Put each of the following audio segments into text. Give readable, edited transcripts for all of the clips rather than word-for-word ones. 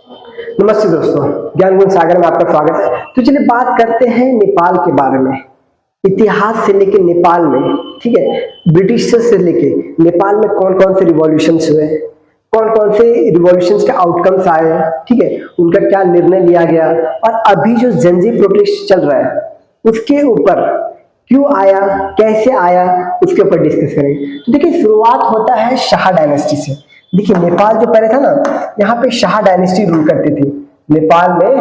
नमस्ते दोस्तों, ज्ञान गुण सागर में आपका स्वागत है। तो चलिए बात करते हैं नेपाल के बारे में। इतिहास से लेके नेपाल में, ठीक है, ब्रिटिश से लेके नेपाल में कौन कौन से रिवॉल्यूशंस हुए, कौन कौन से रिवॉल्यूशंस के आउटकम्स आए, ठीक है, उनका क्या निर्णय लिया गया, और अभी जो जेनजी प्रोटेस्ट चल रहा है उसके ऊपर क्यों आया, कैसे आया, उसके ऊपर डिस्कस करेंगे। तो देखिए, शुरुआत होता है शाह डायनेस्टी से। देखिए, नेपाल जो पहले था ना, यहाँ पे शाह डायनेस्टी रूल करती थी। नेपाल में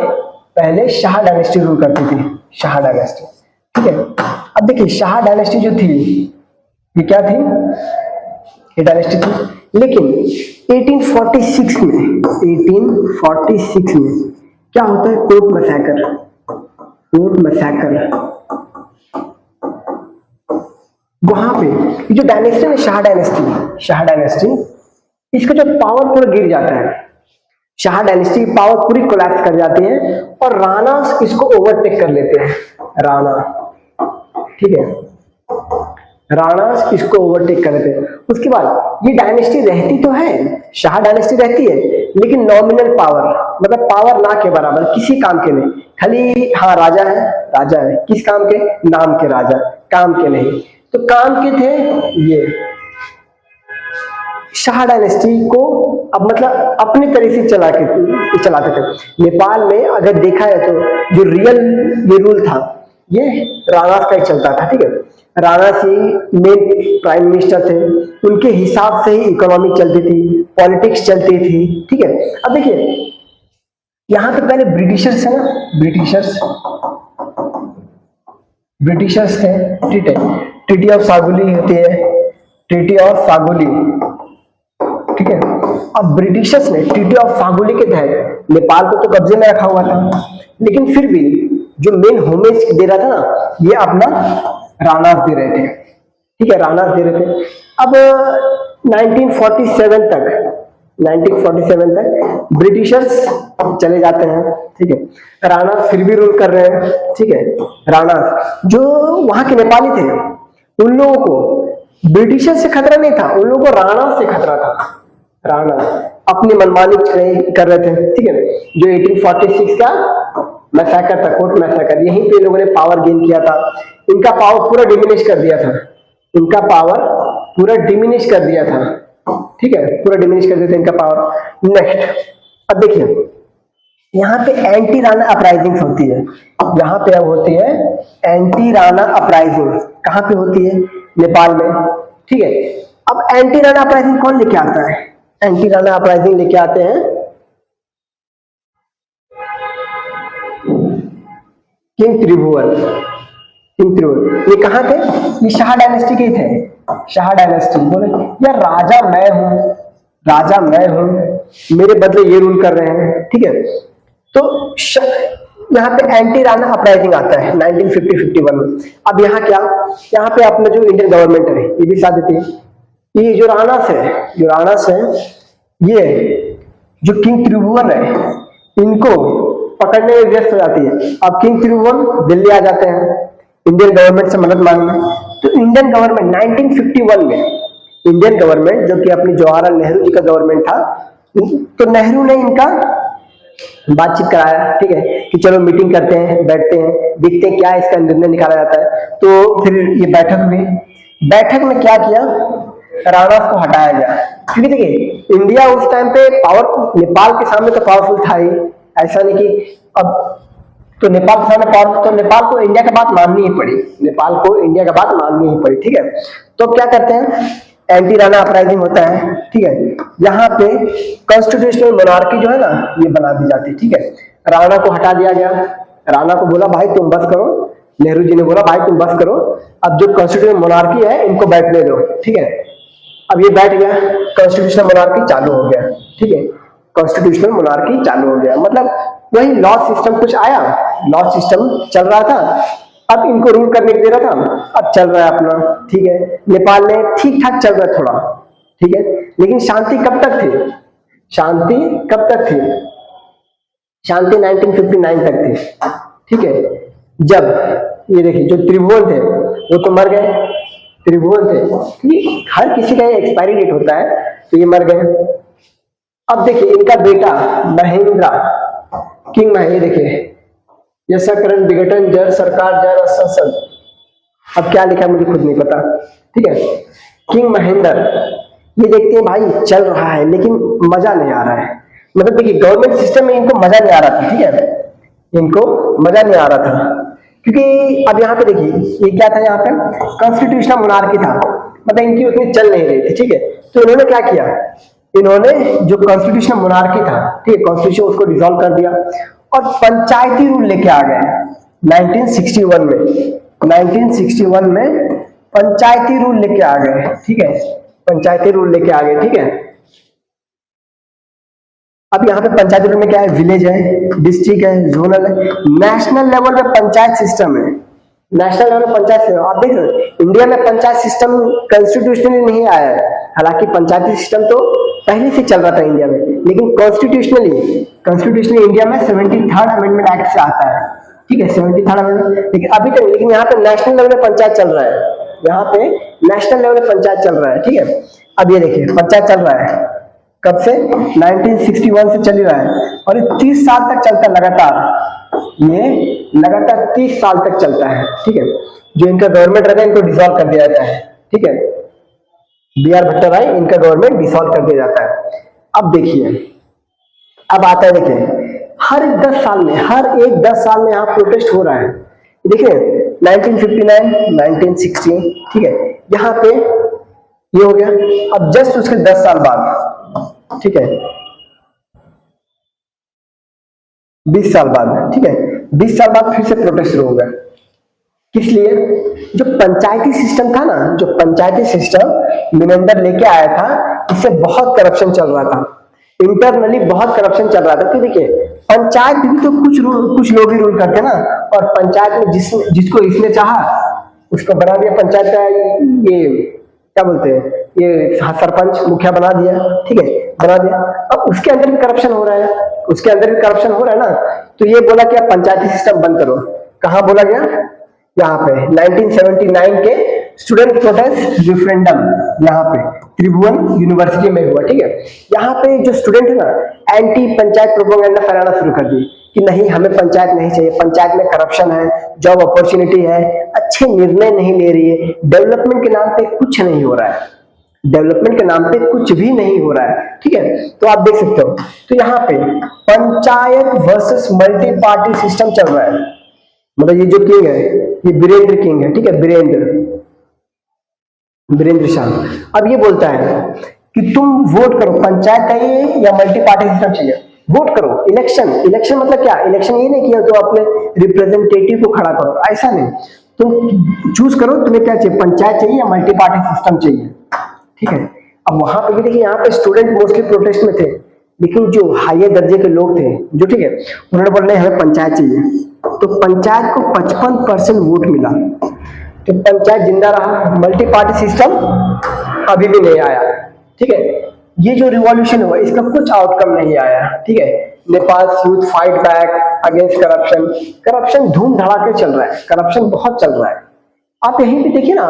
पहले शाह डायनेस्टी रूल करती थी, शाह डायनेस्टी, ठीक है। अब देखिए, शाह डायनेस्टी जो थी ये क्या थी, ये डायनेस्टी थी, लेकिन 1846 में क्या होता है, कोर्ट मैसेकर। वहां पे ये जो डायनेस्टी है, शाह डायनेस्टी, इसका जो पावर पूरा गिर जाता है। शाह डायनेस्टी की पावर पूरी कोलैप्स कर जाती है और राणा इसको ओवरटेक कर लेते हैं। राणा, ठीक है, राणा इसको ओवरटेक कर लेते हैं। उसके बाद ये डायनेस्टी रहती तो है, शाह डायनेस्टी रहती है, लेकिन नॉमिनल पावर, मतलब पावर ना के बराबर, किसी काम के नहीं। खाली हाँ, राजा है, किस काम के, नाम के राजा, काम के नहीं। तो काम के थे ये शाह डायनेस्टी को, अब मतलब अपने तरीके से चलाते थे। नेपाल में अगर देखा है तो जो रियल ये रूल था ये राणा का ही चलता था, ठीक है। राणा से मेन प्राइम मिनिस्टर थे, उनके हिसाब से ही इकोनॉमी चलती थी, पॉलिटिक्स चलती थी, ठीक है। अब देखिए, यहाँ पे पहले ब्रिटिशर्स है ना, ब्रिटिशर्स थे, ठीक है। ट्रीटी ऑफ सागुली होती है, ट्रीटी ऑफ सागुली, ठीक है। अब ब्रिटिशर्स ने ट्रीटी ऑफ सागुली के तहत नेपाल को तो कब्जे में रखा हुआ था, लेकिन फिर भी जो मेन होमेज दे रहा था ना, ये अपना राणा दे रहे थे, ठीक है, राणा दे रहे थे। अब 1947 तक ब्रिटिशर्स चले जाते हैं, ठीक है। राणा फिर भी रूल कर रहे हैं, ठीक है। राणा जो वहां के नेपाली थे, उन लोगों को ब्रिटिशर से खतरा नहीं था, उन लोगों को राणा से खतरा था। राणा अपनी मनमानी कर रहे थे, ठीक है। जो 1846 का मैसेकर था, कोर्ट मैसेकर, यहीं पे लोगों ने पावर गेन किया था। इनका पावर पूरा डिमिनिश कर दिया था, ठीक है, पूरा डिमिनिश कर दिया था इनका पावर। नेक्स्ट, अब देखिए, यहाँ पे एंटी राणा अपराइजिंग होती है। यहाँ पे अब होती है एंटी राणा अपराइजिंग। कहाँ पे होती है, नेपाल में, ठीक है। अब एंटी राणा अपराइजिंग कौन लेके आता है, एंटी राणा अपराइजिंग लेके आते हैं किंग त्रिभुवन। ये कहाँ थे, ये शाह डायनेस्टी के थे। शाह डायनेस्टी बोले यार, राजा मैं हूं, मेरे बदले ये रूल कर रहे हैं, ठीक है। तो यहाँ पे एंटी राणा अपराइजिंग आता है 1950-51 में। अब यहाँ क्या, यहाँ पे अपना जो इंडियन गवर्नमेंट है ये भी साथ देती है। ये जो राणा से ये जो किंग त्रिभुवन है, इनको पकड़ने में व्यस्त हो जाती है। अब किंग त्रिभुवन दिल्ली आ जाते हैं इंडियन गवर्नमेंट से मदद मांगने। तो इंडियन गवर्नमेंट 1951 में, इंडियन गवर्नमेंट जो कि अपनी जवाहरलाल नेहरू जी का गवर्नमेंट था, तो नेहरू ने इनका बातचीत कराया, ठीक है, कि चलो मीटिंग करते हैं, बैठते हैं, देखते हैं क्या इसका निर्णय निकाला जाता है। तो फिर ये बैठक हुई। बैठक में क्या किया, राणा को हटाया गया, क्योंकि देखिए इंडिया उस टाइम पे पावर, नेपाल के सामने तो पावरफुल था ही, ऐसा नहीं कि अब तो नेपाल के सामने पावर, तो नेपाल को इंडिया की बात माननी ही पड़ी, ठीक है। तो क्या करते हैं, एंटी राणा अपराइजिंग होता है, ठीक है। यहाँ पे कॉन्स्टिट्यूशनल मोनार्की जो है ना, ये बना दी जाती है, ठीक है। राणा को हटा दिया गया, राणा को बोला भाई तुम बस करो, नेहरू जी ने बोला भाई तुम बस करो, अब जो कॉन्स्टिट्यूशनल मोनार्की है इनको बैठने दो, ठीक है। अब ये बैठ गया, कॉन्स्टिट्यूशनल मोनार्की चालू हो गया, ठीक है, कॉन्स्टिट्यूशनल मोनार्की चालू हो गया, मतलब वही लॉ सिस्टम कुछ आया, लॉ सिस्टम चल रहा था, अब इनको रूल करने के दे रहा था, अब चल रहा है अपना, ठीक है। नेपाल में ठीक ठाक चल रहा है थोड़ा, ठीक है, लेकिन शांति कब तक थी, शांति 1959 तक थी, ठीक है। जब ये देखिए जो त्रिभुवन थे वो तो मर गए, त्रिभुवन थे, हर किसी का एक्सपायरी डेट होता है, तो ये मर गए। अब देखिए इनका बेटा महेंद्रा किंग महेंद्र, देखिए यशा करण विघटन जर सरकार जर संसद, अब क्या लिखा है मुझे खुद नहीं पता, ठीक है। किंग महेंद्र, ये देखते हैं भाई चल रहा है लेकिन मजा नहीं आ रहा है, मतलब देखिए गवर्नमेंट सिस्टम में इनको मजा नहीं आ रहा था, ठीक है, इनको मजा नहीं आ रहा था क्योंकि अब यहाँ पे देखिए ये क्या था, यहाँ पे कॉन्स्टिट्यूशनल मोनार्की था, मतलब इनकी उतनी चल नहीं रही थी, ठीक है। तो इन्होंने क्या किया, इन्होंने जो कॉन्स्टिट्यूशनल मोनार्की था, ठीक है, कॉन्स्टिट्यूशन उसको डिसॉल्व कर दिया और पंचायती रूल लेके आ गए 1961 में। 1961 में पंचायती रूल लेके आ गए, ठीक है, पंचायती रूल लेके आ गए, ठीक है। अब यहाँ पे पंचायत रूल में क्या है, विलेज है, डिस्ट्रिक्ट है, जोनल है, नेशनल लेवल पे पंचायत सिस्टम है, नेशनल लेवल पे पंचायत सिस्टम। आप देख रहे हो इंडिया में पंचायत सिस्टम कॉन्स्टिट्यूशनली नहीं आया है, हालांकि पंचायती सिस्टम तो पहले से चल रहा था इंडिया में, लेकिन कॉन्स्टिट्यूशनली इंडिया में 73rd अमेंडमेंट एक्ट से आता है, ठीक है, 73rd अमेंडमेंट, लेकिन अभी तक, लेकिन यहाँ पे नेशनल लेवल पे पंचायत चल रहा है, यहाँ पे नेशनल लेवल पे पंचायत चल रहा है, ठीक है। अब ये देखिए पंचायत चल रहा है कब से, 1961 से चल रहा है और ये 30 साल तक चलता है लगातार, ये लगातार 30 साल तक चलता है, ठीक है। जो इनका गवर्नमेंट रहता है इनको डिसॉल्व कर दिया जाता है, ठीक है, बी आर भट्टाराई इनका गवर्नमेंट डिसॉल्व कर दिया जाता है। अब देखिए अब आता है, देखिए हर 10 साल में, हर एक 10 साल में यहाँ प्रोटेस्ट हो रहा है, देखिए 1959, 1960, ठीक है, यहाँ पे ये हो गया। अब जस्ट उसके 10 साल बाद, ठीक है, 20 साल बाद, ठीक है, 20 साल बाद फिर से प्रोटेस्ट शुरू होगा। किस लिए, जो पंचायती सिस्टम था ना, जो पंचायती सिस्टम मिनेंदर लेके आया था, इससे बहुत करप्शन चल रहा था, इंटरनली बहुत करप्शन चल रहा था। तो देखिए पंचायत भी तो कुछ लोग ही रूल करते ना, और पंचायत में जिसको इसने चाहा उसको बना दिया पंचायत का, ये क्या बोलते हैं, ये सरपंच मुखिया बना दिया, ठीक है, बना दिया। अब उसके अंदर भी करप्शन हो रहा है, उसके अंदर भी करप्शन हो रहा है ना, तो ये बोला कि आप पंचायती सिस्टम बंद करो। कहाँ बोला गया, यहाँ पे 1979 के स्टूडेंट प्रोटेस्ट रेफरेंडम, यहाँ पे त्रिभुवन यूनिवर्सिटी में हुआ, ठीक है। यहाँ पे जो स्टूडेंट है ना, एंटी पंचायत प्रोपेगेंडा फैलाना शुरू कर दी कि नहीं हमें पंचायत नहीं चाहिए, पंचायत में करप्शन है, जॉब अपॉर्चुनिटी है, अच्छे निर्णय नहीं ले रही है, डेवलपमेंट के नाम पे कुछ नहीं हो रहा है, डेवलपमेंट के नाम पे कुछ भी नहीं हो रहा है, ठीक है। तो आप देख सकते हो, तो यहाँ पे panchayat versus multi party system चल रहा है, मतलब ये जो किंग है ये वीरेंद्र किंग है, ठीक है, वीरेंद्र शाह। अब ये बोलता है कि तुम वोट करो, पंचायत चाहिए या मल्टी पार्टी सिस्टम चाहिए, वोट करो। इलेक्शन मतलब क्या, इलेक्शन ये नहीं किया तो अपने रिप्रेजेंटेटिव को खड़ा करो, ऐसा नहीं, तुम चूज करो तुम्हें क्या चाहिए, पंचायत चाहिए या मल्टी पार्टी सिस्टम चाहिए, ठीक है। अब वहां पे भी देखिए, यहाँ पे स्टूडेंट मोस्टली प्रोटेस्ट में थे, लेकिन जो हाईयर दर्जे के लोग थे जो, ठीक है, उन्होंने बोला नहीं हमें पंचायत चाहिए, तो पंचायत को 55% वोट मिला, तो पंचायत जिंदा रहा, मल्टी पार्टी सिस्टम अभी भी नहीं आया, ठीक है। ये जो रिवॉल्यूशन हुआ इसका कुछ आउटकम नहीं आया, ठीक है। Nepal youth fight back against corruption, corruption धूम धड़ाके चल रहा है, करप्शन बहुत चल रहा है। आप यहीं पे देखिए ना,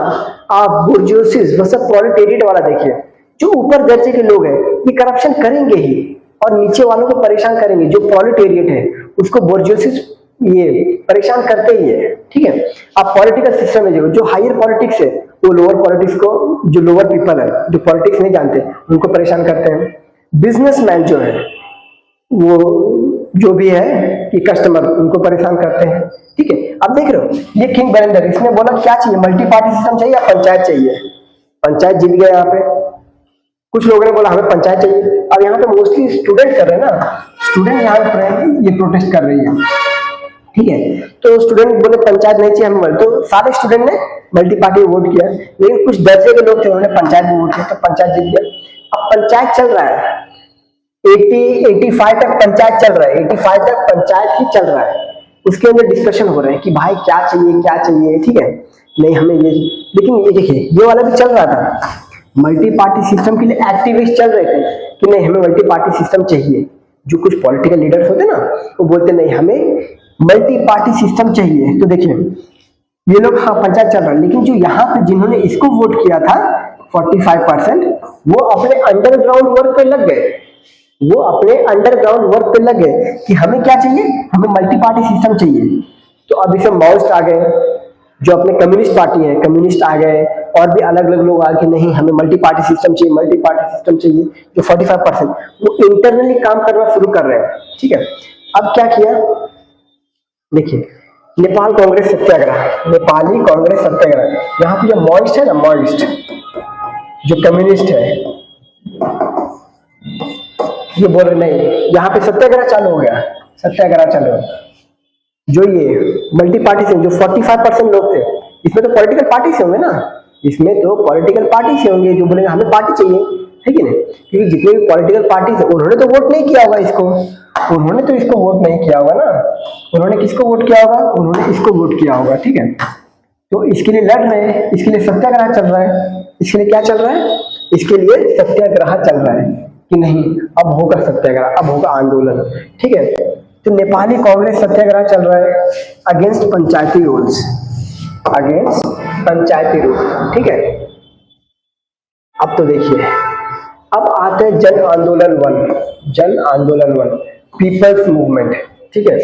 आप बुर्जोसिस वर्सेस प्रोलेटेरिएट वाला देखिए, जो ऊपर दर्जे के लोग हैं ये करप्शन करेंगे ही और नीचे वालों को परेशान करेंगे, जो प्रोलेटेरिएट है उसको बुर्जोसिस ये परेशान करते ही है, ठीक है। आप पॉलिटिकल सिस्टम में देखो, जो हायर पॉलिटिक्स है वो लोअर पॉलिटिक्स को, जो लोअर पीपल है जो पॉलिटिक्स नहीं जानते उनको परेशान करते हैं। बिजनेसमैन जो है वो जो भी है कि कस्टमर उनको परेशान करते हैं, ठीक है। अब देख रहे हो ये किंग वीरेंद्र, इसने बोला क्या चाहिए, मल्टी पार्टी सिस्टम चाहिए या पंचायत चाहिए, पंचायत जीत गया यहाँ पे। कुछ लोगों ने बोला हमें पंचायत चाहिए। अब यहाँ पे मोस्टली स्टूडेंट कर रहे हैं ना, स्टूडेंट यहाँ ये प्रोटेस्ट कर रही है, ठीक है। तो स्टूडेंट बोले पंचायत नहीं चाहिए हमें, तो सारे स्टूडेंट ने मल्टी पार्टी वोट किया, लेकिन कुछ दर्जे के लोग थे उन्होंने पंचायत में वोट किया, तो पंचायत जीत गया। अब पंचायत चल रहा है 85 तक पंचायत चल रहा है, 85 तक पंचायत ही चल रहा है, उसके अंदर डिस्कशन हो रहे हैं कि भाई क्या चाहिए, ठीक है, नहीं हमें ये, लेकिन ये देखिए ये वाला भी चल रहा था, मल्टी पार्टी सिस्टम के लिए एक्टिविस्ट चल रहे थे कि नहीं हमें मल्टी पार्टी सिस्टम चाहिए। जो कुछ पॉलिटिकल लीडर्स होते ना वो बोलते नहीं हमें मल्टी पार्टी सिस्टम चाहिए। तो देखिए ये लोग हाँ पंचायत चल रहा है, लेकिन जो यहाँ पे जिन्होंने इसको वोट किया था 45% वो अपने अंडरग्राउंड वर्क पे लग गए, वो अपने अंडरग्राउंड वर्क पे लगे कि हमें क्या चाहिए, हमें मल्टी पार्टी सिस्टम चाहिए। तो अब इसे माओइस्ट आ गए, जो अपने कम्युनिस्ट पार्टी है, कम्युनिस्ट आ गए, और भी अलग अलग लोग आ गए, नहीं हमें मल्टी पार्टी सिस्टम चाहिए, मल्टी पार्टी सिस्टम चाहिए। जो 45% वो इंटरनली काम करना शुरू कर रहे हैं, ठीक है। अब क्या किया, देखिए नेपाल कांग्रेस सत्याग्रह, नेपाली कांग्रेस सत्याग्रह, यहाँ पे जो माओइस्ट है ना, माओइस्ट जो कम्युनिस्ट है, ये बोल रहे नहीं, यहाँ पे सत्याग्रह चालू हो गया, सत्याग्रह चालू हो गया। जो ये मल्टी पार्टी से जो 45% लोग थे, इसमें तो पॉलिटिकल पार्टी से होंगे ना, इसमें तो पॉलिटिकल पार्टी से होंगे जो बोलेंगे हमें पार्टी चाहिए, है कि नहीं। क्योंकि जितने भी पॉलिटिकल पार्टी है उन्होंने तो वोट नहीं किया होगा इसको, उन्होंने तो इसको वोट नहीं किया होगा ना, उन्होंने किसको वोट किया होगा, उन्होंने इसको वोट किया होगा, ठीक है। तो इसके लिए लड़ रहे हैं, इसके लिए सत्याग्रह चल रहा है, इसके लिए क्या चल रहा है, इसके लिए सत्याग्रह चल रहा है कि नहीं अब होगा सत्याग्रह, अब होगा आंदोलन, ठीक है। तो नेपाली कांग्रेस सत्याग्रह चल रहा है अगेंस्ट पंचायती रूल्स, अगेंस्ट पंचायती रूल, ठीक है। अब तो देखिए, अब आते हैं जन आंदोलन 1, जन आंदोलन 1 पीपल्स मूवमेंट, ठीक है।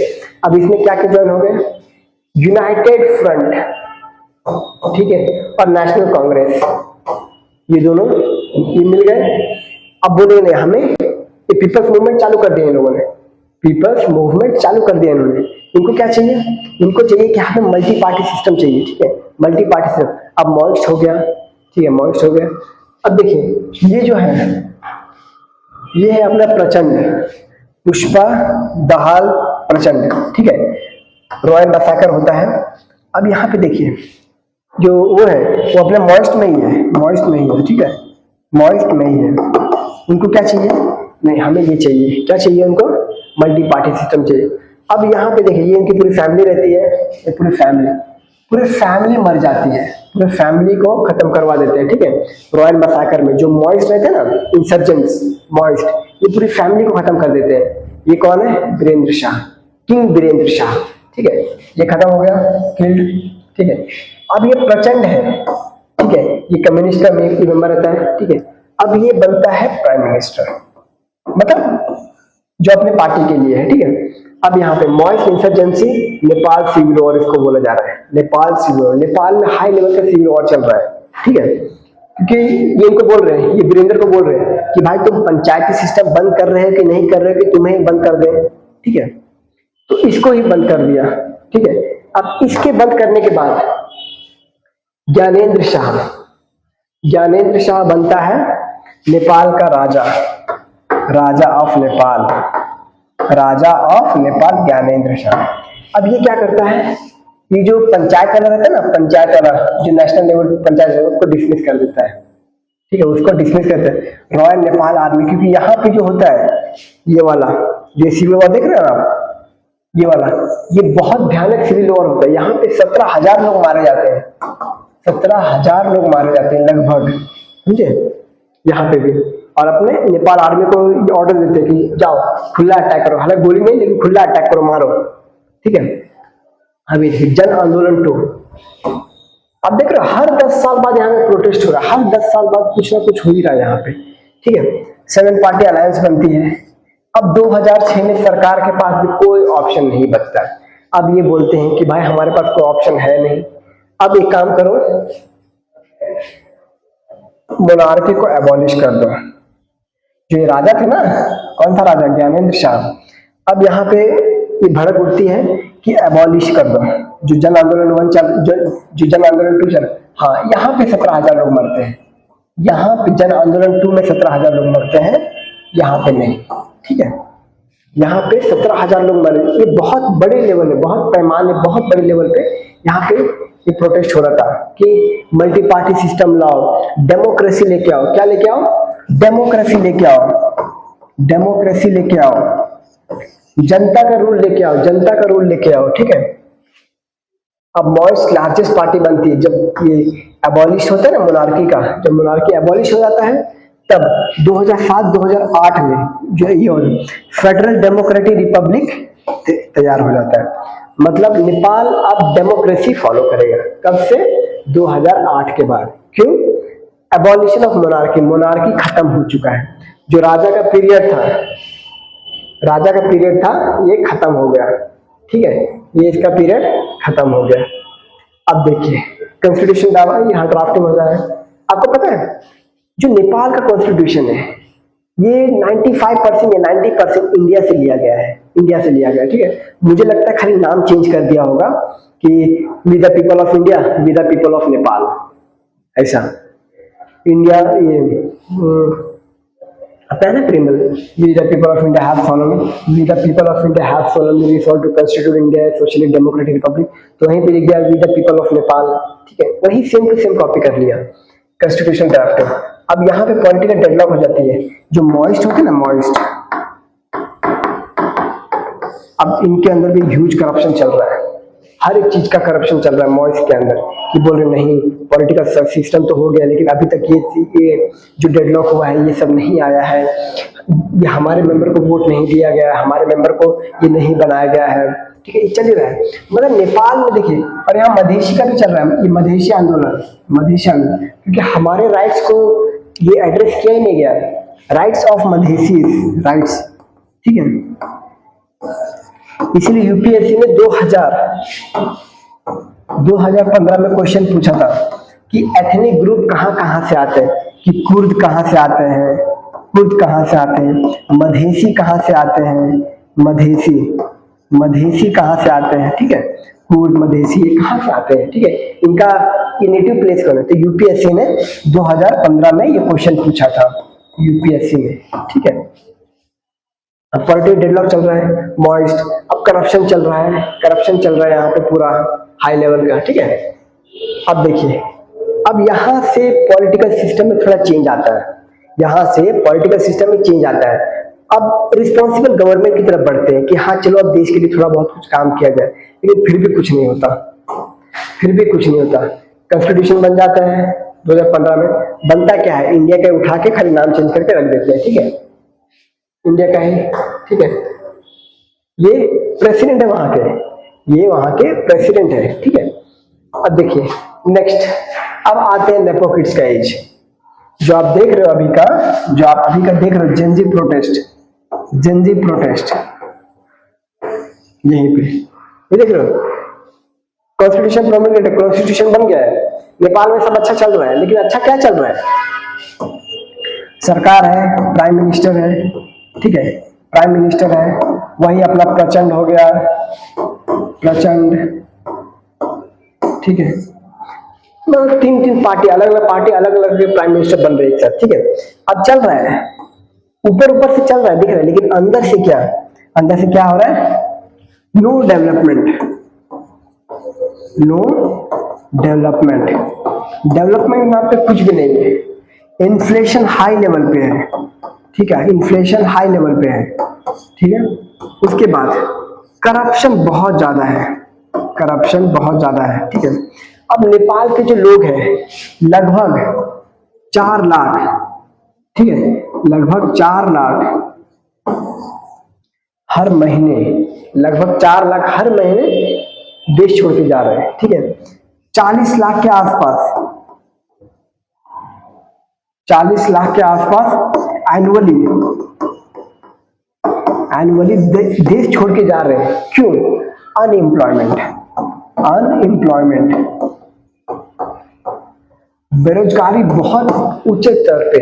अब इसमें क्या क्या ज्वाइन हो गए, यूनाइटेड फ्रंट, ठीक है, और नेशनल कांग्रेस, ये दोनों ये मिल गए। अब बोले नहीं हमें ये पीपल्स मूवमेंट चालू कर दिया इन लोगों ने, पीपल्स मूवमेंट चालू कर दिया इन्होंने। इनको क्या चाहिए, इनको चाहिए कि हमें मल्टी पार्टी सिस्टम चाहिए, ठीक है, मल्टी पार्टी सिस्टम। अब माओइस्ट हो गया, ठीक है, माओइस्ट हो गया। अब देखिए ये जो है, ये है अपना प्रचंड, पुष्पा दाहाल प्रचंड, ठीक है, रॉयल मैसाकर होता है। अब यहाँ पे देखिए जो वो है वो अपने माओइस्ट में ही है, माओइस्ट में ही है, ठीक है, माओइस्ट में ही है। उनको क्या चाहिए, नहीं हमें ये चाहिए, क्या चाहिए उनको, मल्टी पार्टी सिस्टम चाहिए। अब यहाँ पे देखिए ये इनकी पूरी फैमिली रहती है, ये पूरी फैमिली मर जाती है, पूरे फैमिली को खत्म करवा देते हैं, ठीक है। रॉयल मैसाकर में जो माओइस्ट रहते हैं ना, इंसर्जेंट्स माओइस्ट, ये पूरी फैमिली को खत्म कर देते हैं। ये कौन है, वीरेंद्र शाह, किंग वीरेंद्र शाह, ठीक है, ये खत्म हो गया, किल्ड, ठीक है। अब ये प्रचंड है, ठीक है, ये कम्युनिस्ट का मेंबर रहता है, ठीक है। अब ये बनता है प्राइम मिनिस्टर, मतलब जो अपने पार्टी के लिए है, ठीक है। अब यहाँ पे Maoist insurgency Nepal civil war इसको बोला जा रहा है, नेपाल सिविल वॉर, नेपाल में हाई लेवल का सिविल वॉर चल रहा है, ठीक है। क्योंकि ये इनको बोल रहे हैं, ये वीरेंद्र को बोल रहे हैं कि भाई तुम पंचायती सिस्टम बंद कर रहे हो कि नहीं कर रहे हो, कि तुम्हें ही बंद कर दें, ठीक है। तो इसको ही बंद कर दिया, ठीक है। अब इसके बंद करने के बाद ज्ञानेंद्र शाह बनता है नेपाल का राजा, राजा ऑफ नेपाल, राजा ऑफ नेपाल ज्ञानेंद्र शाह। अब ये क्या करता है, ये जो पंचायत वाला रहता है ना, पंचायत वाला जो नेशनल लेवल पंचायत है उसको डिसमिस कर देता है, ठीक है, उसको डिसमिस करते हैं। रॉयल नेपाल आर्मी, क्योंकि यहाँ पे जो होता है ये वाला जो सिविल वॉर देख रहे हैं आप, ये वाला, ये बहुत भयानक सिविल वॉर होता है। यहाँ पे 17,000 लोग मारे जाते हैं, 17,000 लोग मारे जाते हैं लगभग, समझे, यहाँ पे भी। और अपने नेपाल आर्मी को ऑर्डर देते हैं कि जाओ खुला अटैक करो, हालांकि गोली नहीं लेकिन खुला अटैक करो, मारो, ठीक है। अभी जन आंदोलन 2, अब देख रहे हो हर 10 साल बाद यहाँ पे प्रोटेस्ट हो रहा है, हर 10 साल बाद कुछ ना कुछ हो ही रहा है यहाँ पे, ठीक है। 7 पार्टी अलायंस बनती है। अब 2006 में सरकार के पास भी कोई ऑप्शन नहीं बचता है। अब ये बोलते हैं कि भाई हमारे पास कोई ऑप्शन है नहीं, अब एक काम करो, मोनार्की को एबॉलिश कर दो। जो ये राजा थे ना, कौन था राजा, ज्ञानेंद्र शाह। अब यहाँ पे ये भड़क उठती है कि एबॉलिश कर दो, जो जन आंदोलन 1 जो जन आंदोलन 2 चल, हाँ यहाँ पे 17,000 लोग मरते हैं, यहाँ पे जन आंदोलन 2 में 17,000 लोग मरते हैं, यहाँ पे नहीं, ठीक है। यहाँ पे 17,000 लोग मरे, ये बहुत बड़े लेवल है, बहुत पैमाने, बहुत बड़े लेवल पे यहाँ पे ये प्रोटेस्ट हो रहा था कि मल्टी पार्टी सिस्टम लाओ, डेमोक्रेसी लेके आओ, क्या लेके आओ, डेमोक्रेसी लेके आओ, डेमोक्रेसी लेके आओ, जनता का रूल लेके आओ, जनता का रूल लेके आओ, ठीक है। अब माओइस्ट लार्जेस्ट पार्टी बनती है जब ये एबॉलिश होता है ना मोनार्की का, जब मोनार्की एबॉलिश हो जाता है तब 2007-2008 में जो ये फेडरल डेमोक्रेटिक रिपब्लिक तैयार हो जाता है। मतलब नेपाल अब डेमोक्रेसी फॉलो करेगा, कब से, 2008 के बाद। क्यों, एबॉलिशन ऑफ मोनार्की, मोनार्की खत्म हो चुका है, जो राजा का पीरियड था राजा का पीरियड था, ये खत्म हो गया, ठीक है, ये इसका पीरियड खत्म हो गया। अब देखिए कॉन्स्टिट्यूशन यहाँ ड्राफ्टिंग हो रहा है। आपको पता है जो नेपाल का कॉन्स्टिट्यूशन है ये 95% या 90% इंडिया से लिया गया है, इंडिया से लिया गया है, ठीक है। मुझे लगता है खाली नाम चेंज कर दिया होगा कि we the people of India, we the people of Nepal, ऐसा। इंडिया ये आता है ना Premal, we the people of India have solemnly, we the people of India have solemnly resolve to constitute India socialist democratic republic, तो वहीं पे लिख दिया we the people of Nepal, ठीक है। वही सेम टू सेम कॉपी कर लिया कॉन्स्टिट्यूशन ड्राफ्ट। अब यहाँ पे पॉलिटिकल डेडलॉक हो जाती है, जो मॉइस्ट होते हैं ना मॉइस्ट, अब इनके अंदर भी ह्यूज करप्शन चल रहा है, हर एक चीज का करप्शन चल रहा है मॉइस्ट के अंदर, कि बोल रहे नहीं पॉलिटिकल सिस्टम तो हो गया लेकिन अभी तक ये जो डेडलॉक हुआ है ये सब नहीं आया है, ये हमारे मेंबर को वोट नहीं दिया गया, हमारे मेंबर को ये नहीं बनाया गया है, ठीक है, ये चल ही रहा है। मतलब नेपाल में देखिए, और यहाँ मधेशी का भी चल रहा है, ये मधेशी आंदोलन, क्योंकि हमारे राइट्स को ये एड्रेस किया ही नहीं गया, राइट्स ऑफ मधेसी राइट्स, ठीक है। इसलिए यूपीएससी ने 2015 में क्वेश्चन पूछा था कि एथनिक ग्रुप कहाँ कहाँ से आते हैं, कि कुर्द कहाँ से आते हैं, कुर्द कहाँ से आते हैं, मधेसी कहाँ से आते हैं, मधेसी कहाँ से आते हैं, ठीक है, कुर्द मधेसी ये कहाँ से आते हैं, ठीक है, इनका नेटिव प्लेस कौन है। तो यूपीएससी ने 2015 में ये क्वेश्चन पूछा था यूपीएससी में, ठीक है। अब पॉलिटिकल डेडलॉक चल रहा है मॉइस्ट, अब करप्शन चल रहा है यहाँ पे पूरा हाई लेवल का, ठीक है। अब देखिए अब यहाँ से पॉलिटिकल सिस्टम में थोड़ा चेंज आता है, अब रिस्पॉन्सिबल गवर्नमेंट की तरफ बढ़ते हैं कि हाँ चलो अब देश के लिए थोड़ा बहुत कुछ काम किया जाए, लेकिन फिर भी कुछ नहीं होता, कॉन्स्टिट्यूशन बन जाता है 2015 में, बनता क्या है, इंडिया का उठा के खाली नाम चेंज करके रख देते हैं, ठीक है, इंडिया का है, ठीक है, ये प्रेसिडेंट है वहां के, ये वहां के प्रेसिडेंट है, ठीक है। अब देखिए नेक्स्ट, अब आते हैं नेपो किड्स का एज, जो आप देख रहे हो अभी का देख रहे हो जेनजी प्रोटेस्ट यहीं पे, ये देख रहे हो कॉन्स्टिट्यूशन प्रोमिनेंट, कॉन्स्टिट्यूशन बन गया है, नेपाल में सब अच्छा चल रहा है, लेकिन अच्छा क्या चल रहा है, सरकार है, प्राइम मिनिस्टर है, ठीक है, प्राइम मिनिस्टर है, वही अपना प्रचंड हो गया, ठीक है, मतलब तीन पार्टी अलग अलग प्राइम मिनिस्टर बन रहे हैं सर, ठीक है। अब चल रहा है, ऊपर से चल रहा है दिख रहा है, लेकिन अंदर से क्या हो रहा है, नो डेवलपमेंट नाम पे कुछ भी नहीं है, इन्फ्लेशन हाई लेवल पे है, ठीक है, ठीक है। उसके बाद करप्शन बहुत ज्यादा है, ठीक है। अब नेपाल के जो लोग हैं लगभग 4 लाख, ठीक है, लगभग 4 लाख हर महीने देश छोड़ के जा रहे हैं, ठीक है। 40 लाख के आसपास एनुअली देश छोड़ के जा रहे हैं, क्यों, अनएम्प्लॉयमेंट, बेरोजगारी बहुत ऊंचे स्तर पे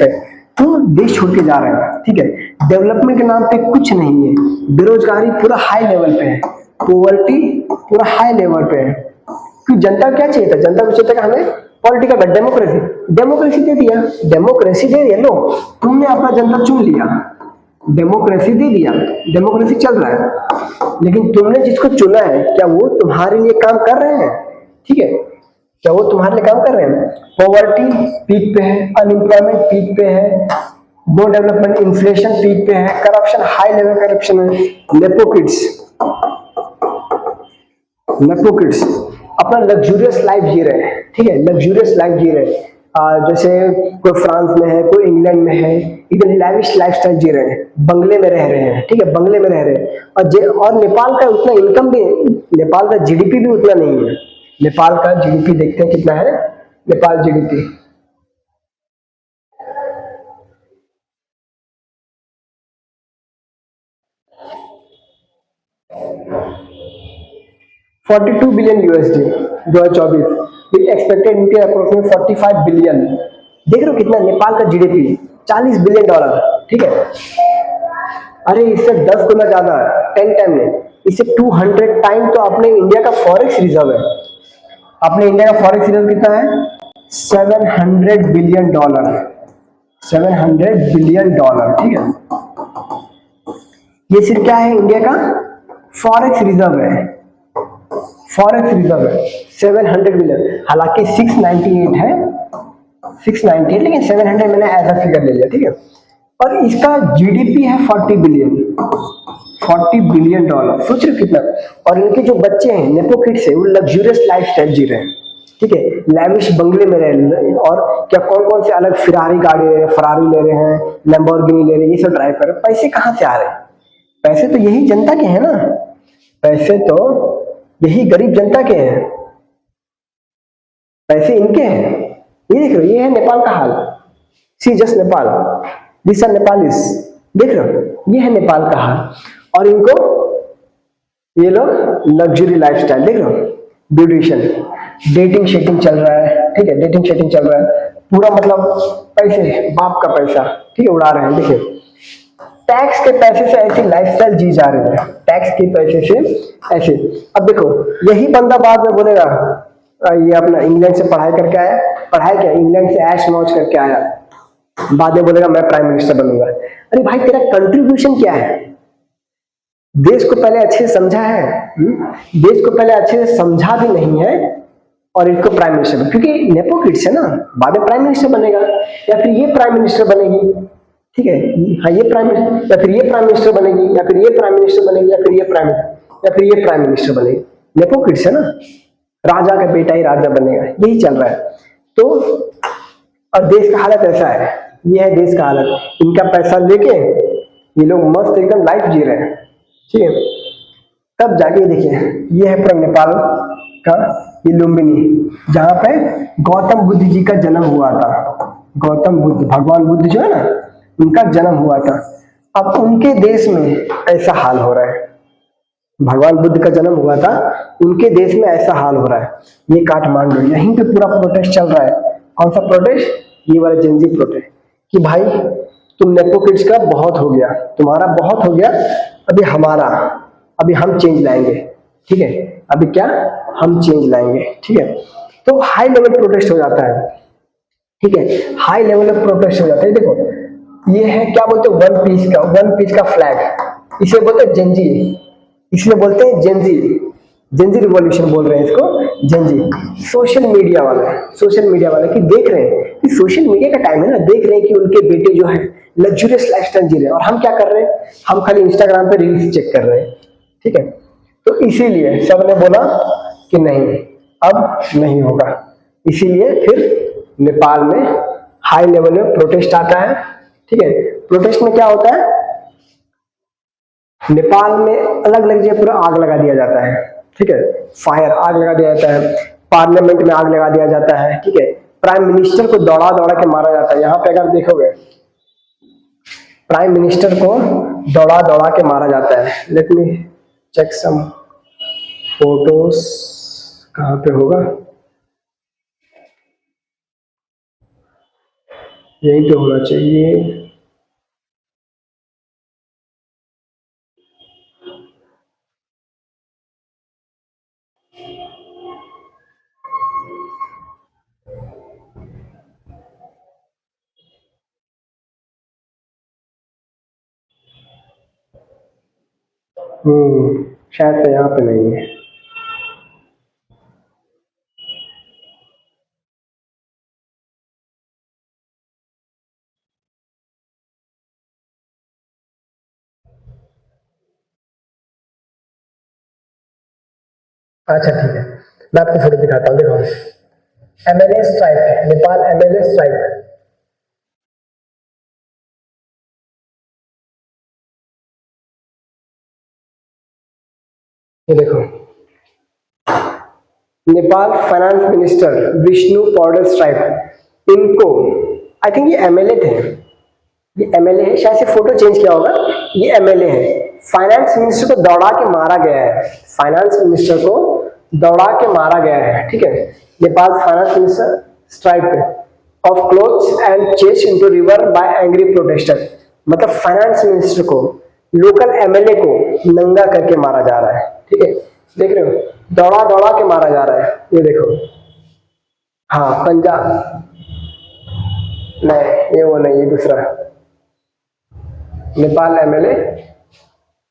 है, तो देश छोड़ के जा रहे हैं, ठीक है। डेवलपमेंट के नाम पे कुछ नहीं है, बेरोजगारी पूरा हाई लेवल पे है, पॉवर्टी पूरा हाई लेवल पे है, क्योंकि जनता क्या चाहिए था, जनता को चाहिए था कि हमें पॉलिटिकल डेमोक्रेसी दे दिया, लो तुमने अपना जनता चुन लिया, डेमोक्रेसी दे दिया, डेमोक्रेसी चल रहा है, लेकिन तुमने जिसको चुना है क्या वो तुम्हारे लिए काम कर रहे हैं, ठीक है, क्या वो तुम्हारे लिए काम कर रहे हैं। पॉवर्टी पीक पे है, अनएम्प्लॉयमेंट पीक पे है, नो डेवलपमेंट, इन्फ्लेशन पीक पे है, करप्शन हाई लेवल करप्शन है, नेपो किड्स अपना लग्जूरियस लाइफ जी रहे हैं, ठीक है, जैसे कोई फ्रांस में है, कोई इंग्लैंड में है, इधर लैविश लाइफस्टाइल जी रहे हैं, बंगले में रह रहे हैं, ठीक है, और नेपाल का उतना इनकम भी, नेपाल का जीडीपी भी उतना नहीं है, नेपाल का जीडीपी देखते हैं कितना है, Nepal GDP 42 billion USD 2024 with expected इनके अप्रोक्सीमेट 45 बिलियन। देख रहे हो कितना नेपाल का जीडीपी, 40 बिलियन डॉलर, ठीक है। अरे इससे 10 गुना ज्यादा, 10 टाइम नहीं, इससे 200 टाइम तो अपने इंडिया का फॉरेक्स रिजर्व है। अपने इंडिया का फॉरेक्स रिजर्व कितना है? 700 बिलियन डॉलर, 700 बिलियन डॉलर, ठीक है। ये सिर्फ क्या है? इंडिया का फॉरेक्स रिजर्व है, फॉरेक्स रिजर्व है 700 बिलियन। हालांकि 698 है, 698, लेकिन 700 मैंने एज अ फिगर ले लिया, ठीक है। और इसका जीडीपी है 40 बिलियन, 40 बिलियन डॉलर। सोच रहे हो कितना। और इनके जो बच्चे हैं, नेपो किड्स है, वो लग्जूरियस लाइफ स्टाइल जी रहे हैं, ठीक है। लैविश बंगले में रह रहे हैं, और क्या कौन कौन से अलग फिरारी गाड़ी ले रहे हैं, फरारी ले रहे हैं, लैम्बोर्गिनी ले रहे हैं, ये सब ड्राइव कर रहे हैं। पैसे कहाँ से आ रहे हैं? पैसे तो यही जनता के हैं ना, पैसे तो यही गरीब जनता के हैं, पैसे इनके हैं। ये देख रहे हो, ये है नेपाल का हाल। See just Nepal, this are Nepalese, देख रहे हो, ये है नेपाल का हाल। और इनको, ये लोग लग्जरी लाइफस्टाइल, देख रहे हो, ब्यूटिशियन, डेटिंग शेटिंग चल रहा है, ठीक है, डेटिंग शेटिंग चल रहा है पूरा, मतलब पैसे, बाप का पैसा, ठीक है, उड़ा रहे हैं। देखिए, टैक्स के पैसे से ऐसी लाइफस्टाइल जी जा रही है, टैक्स के पैसे से ऐसे। अब देखो, यही बंदा बाद में बोलेगा ये अपना इंग्लैंड से पढ़ाई करके आया, पढ़ाई क्या, इंग्लैंड से ऐश मौज करके आया, बाद में बोलेगा मैं प्राइम मिनिस्टर बनूंगा। अरे भाई, तेरा कंट्रीब्यूशन क्या है? देश को पहले अच्छे से समझा है? देश को पहले अच्छे से समझा भी नहीं है, और इनको प्राइम मिनिस्टर, क्योंकि नेपो किड्स है ना, बाद में प्राइम मिनिस्टर बनेगा, या फिर ये प्राइम मिनिस्टर बनेगी, ठीक है। हाँ, ये प्राइम मिनिस्टर, या फिर ये प्राइम मिनिस्टर बनेगी, या फिर ये प्राइम मिनिस्टर बनेगी, या फिर ये प्राइम, या फिर ये प्राइम मिनिस्टर बनेगी। नेपो किड्स है ना, राजा का बेटा ही राजा बनेगा, यही चल रहा है। तो और देश का हालत ऐसा है, ये है देश का हालत। इनका पैसा लेके ये लोग मस्त एकदम लाइफ जी रहे हैं, ठीक है। तब जाके देखिए, ये है पूरा नेपाल का ये लुम्बिनी, जहाँ पे गौतम बुद्ध जी का जन्म हुआ था। गौतम बुद्ध, भगवान बुद्ध जो है ना, उनका जन्म हुआ था। अब उनके देश में ऐसा हाल हो रहा है, भगवान बुद्ध का जन्म हुआ था, उनके देश में ऐसा हाल हो रहा है। ये काठमांडू, यहीं पे पूरा प्रोटेस्ट चल रहा है। कौन सा प्रोटेस्ट? ये वाला जेनजी प्रोटेस्ट, कि भाई तुम नेपो किड्स का बहुत हो गया, तुम्हारा बहुत हो गया, अभी हमारा, अभी हम चेंज लाएंगे, ठीक है। अभी क्या, हम चेंज लाएंगे, ठीक है। तो हाई लेवल प्रोटेस्ट हो जाता है, ठीक है, हाई लेवल पे प्रोटेस्ट हो जाता है। देखो, ये है क्या बोलते हैं, वन पीस का फ्लैग, इसे बोलते हैं जेनजी, इसलिए बोलते हैं जेनजी, जेनजी रिवॉल्यूशन बोल रहे हैं इसको, जेनजी। सोशल मीडिया वाले कि देख रहे हैं कि सोशल मीडिया का टाइम है ना, देख रहे हैं कि उनके बेटे जो है लग्जूरियस लाइफस्टाइल जी रहे हैं, और हम क्या कर रहे हैं, हम खाली इंस्टाग्राम पे रील्स चेक कर रहे हैं, ठीक है। तो इसीलिए सबने बोला कि नहीं, अब नहीं होगा। इसीलिए फिर नेपाल में हाई लेवल में प्रोटेस्ट आता है, ठीक है। प्रोटेस्ट में क्या होता है, नेपाल में अलग अलग जगह पूरा आग लगा दिया जाता है, ठीक है, फायर, आग लगा दिया जाता है, पार्लियामेंट में आग लगा दिया जाता है, ठीक है। प्राइम मिनिस्टर को दौड़ा दौड़ा के मारा जाता है। यहाँ पे अगर देखोगे, प्राइम मिनिस्टर को दौड़ा दौड़ा के मारा जाता है। Let me check some photos, कहाँ पे होगा, यही तो होना चाहिए। शायद से यहाँ पे नहीं है। अच्छा ठीक है, मैं आपको फोटो दिखाता हूँ। देखो, MLA strike, Nepal MLA strike, ये देखो, Nepal finance minister Vishnu Paudel strike, इनको आई थिंक ये एमएलए थे, ये एमएलए है, शायद से फोटो चेंज किया होगा, ये एमएलए है। फाइनेंस मिनिस्टर को दौड़ा के मारा गया है, फाइनेंस मिनिस्टर को दौड़ा के मारा गया है, ठीक है। Nepal finance minister stripe of clothes and chase into river by angry protester, मतलब फाइनेंस मिनिस्टर को, लोकल एमएलए को नंगा करके मारा जा रहा है, ठीक है। देख रहे हो, दौड़ा दौड़ा के मारा जा रहा है, ये देखो। हाँ पंजाब, नहीं ये वो नहीं, ये दूसरा नेपाल एमएलए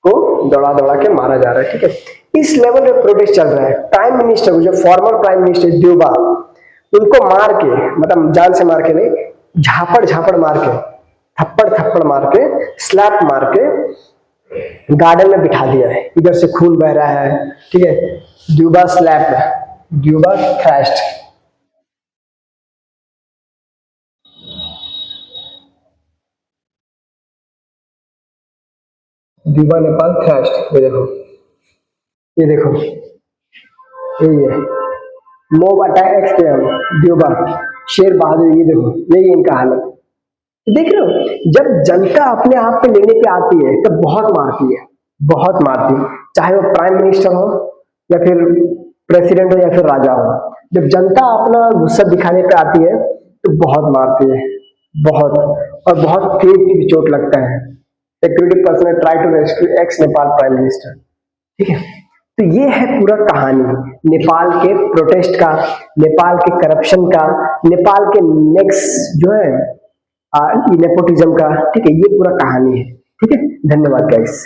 को दौड़ा दौड़ा के मारा जा रहा है, ठीक है। इस लेवल पे प्रोटेस्ट चल रहा है। प्राइम मिनिस्टर को, जो फॉर्मर प्राइम मिनिस्टर द्योबा, उनको मार के, मतलब जान से मार के नहीं, झापड़ झापड़ मार के, थप्पड़ थप्पड़ मार के, स्लैप मार के गार्डन में बिठा दिया है। इधर से खून बह रहा है, ठीक है। द्योबा स्लैप, द्योबा थ्रैश्ड। द्योबा नेपाल थ्रैश्ड, ये देखो, ये देखो, यही है मोब अटैक एक्सपेम द्योबा शेर बहादुर, ये देखो, यही इनका हालत। देख रहे हो, जब जनता अपने आप पे लेने पे आती है तब बहुत मारती है, बहुत मारती है, चाहे वो प्राइम मिनिस्टर हो या फिर प्रेसिडेंट हो या फिर राजा हो। जब जनता अपना गुस्सा दिखाने पे आती है तो बहुत मारती है, बहुत, और बहुत तेज भी चोट लगता है। Security personal try to rescue ex Nepal prime minister, ठीक है। तो ये है पूरा कहानी नेपाल के प्रोटेस्ट का, नेपाल के करप्शन का, नेपाल के नेक्स्ट जो है नेपोटिज्म का, ठीक है। ये पूरा कहानी है, ठीक है। धन्यवाद गाइस।